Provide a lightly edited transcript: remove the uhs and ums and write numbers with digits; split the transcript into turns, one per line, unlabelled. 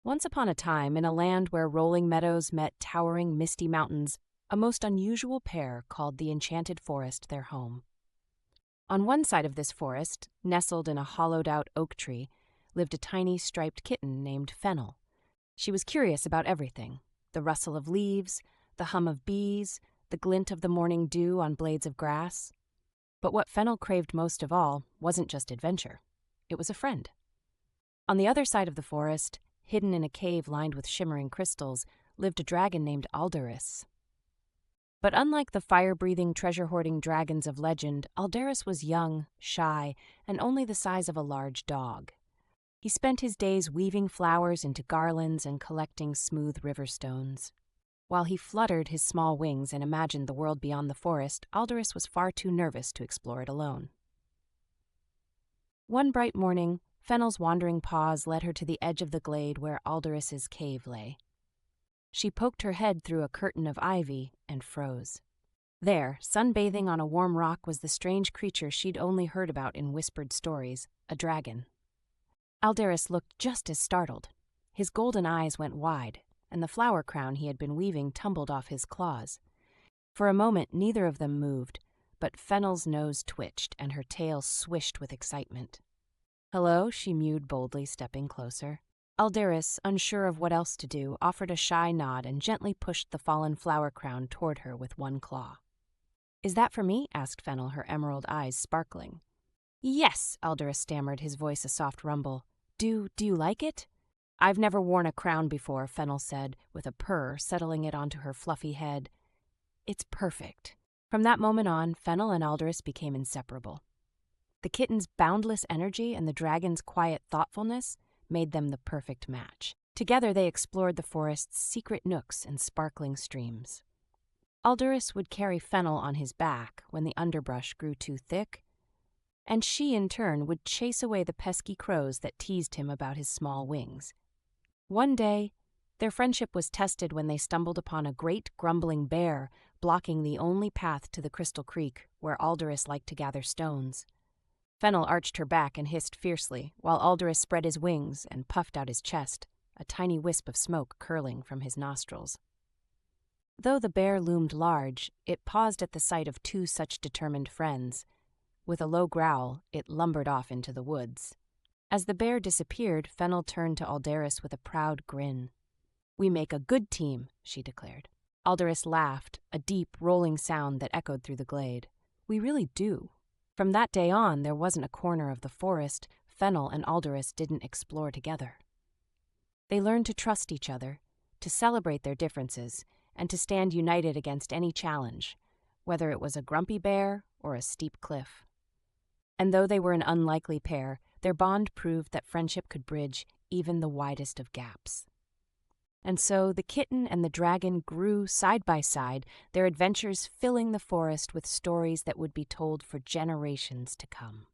Once upon a time, in a land where rolling meadows met towering, misty mountains, a most unusual pair called the Enchanted Forest their home. On one side of this forest, nestled in a hollowed-out oak tree, lived a tiny striped kitten named Fennel. She was curious about everything: the rustle of leaves, the hum of bees, the glint of the morning dew on blades of grass. But what Fennel craved most of all wasn't just adventure. It was a friend. On the other side of the forest, hidden in a cave lined with shimmering crystals, lived a dragon named Alderus. But unlike the fire-breathing, treasure-hoarding dragons of legend, Alderus was young, shy, and only the size of a large dog. He spent his days weaving flowers into garlands and collecting smooth river stones. While he fluttered his small wings and imagined the world beyond the forest, Alderus was far too nervous to explore it alone. One bright morning, Fennel's wandering paws led her to the edge of the glade where Alderus's cave lay. She poked her head through a curtain of ivy and froze. There, sunbathing on a warm rock, was the strange creature she'd only heard about in whispered stories, a dragon. Alderus looked just as startled. His golden eyes went wide, and the flower crown he had been weaving tumbled off his claws. For a moment, neither of them moved, but Fennel's nose twitched and her tail swished with excitement. "Hello," she mewed boldly, stepping closer. Alderus, unsure of what else to do, offered a shy nod and gently pushed the fallen flower crown toward her with one claw. "Is that for me?" asked Fennel, her emerald eyes sparkling. "Yes," Alderus stammered, his voice a soft rumble. Do you like it?" "I've never worn a crown before," Fennel said, with a purr, settling it onto her fluffy head. "It's perfect." From that moment on, Fennel and Alderus became inseparable. The kitten's boundless energy and the dragon's quiet thoughtfulness made them the perfect match. Together they explored the forest's secret nooks and sparkling streams. Alderus would carry Fennel on his back when the underbrush grew too thick, and she in turn would chase away the pesky crows that teased him about his small wings. One day, their friendship was tested when they stumbled upon a great grumbling bear blocking the only path to the Crystal Creek where Alderus liked to gather stones. Fennel arched her back and hissed fiercely, while Alderus spread his wings and puffed out his chest, a tiny wisp of smoke curling from his nostrils. Though the bear loomed large, it paused at the sight of two such determined friends. With a low growl, it lumbered off into the woods. As the bear disappeared, Fennel turned to Alderus with a proud grin. "We make a good team," she declared. Alderus laughed, a deep, rolling sound that echoed through the glade. "We really do." From that day on, there wasn't a corner of the forest Fennel and Alderus didn't explore together. They learned to trust each other, to celebrate their differences, and to stand united against any challenge, whether it was a grumpy bear or a steep cliff. And though they were an unlikely pair, their bond proved that friendship could bridge even the widest of gaps. And so the kitten and the dragon grew side by side, their adventures filling the forest with stories that would be told for generations to come.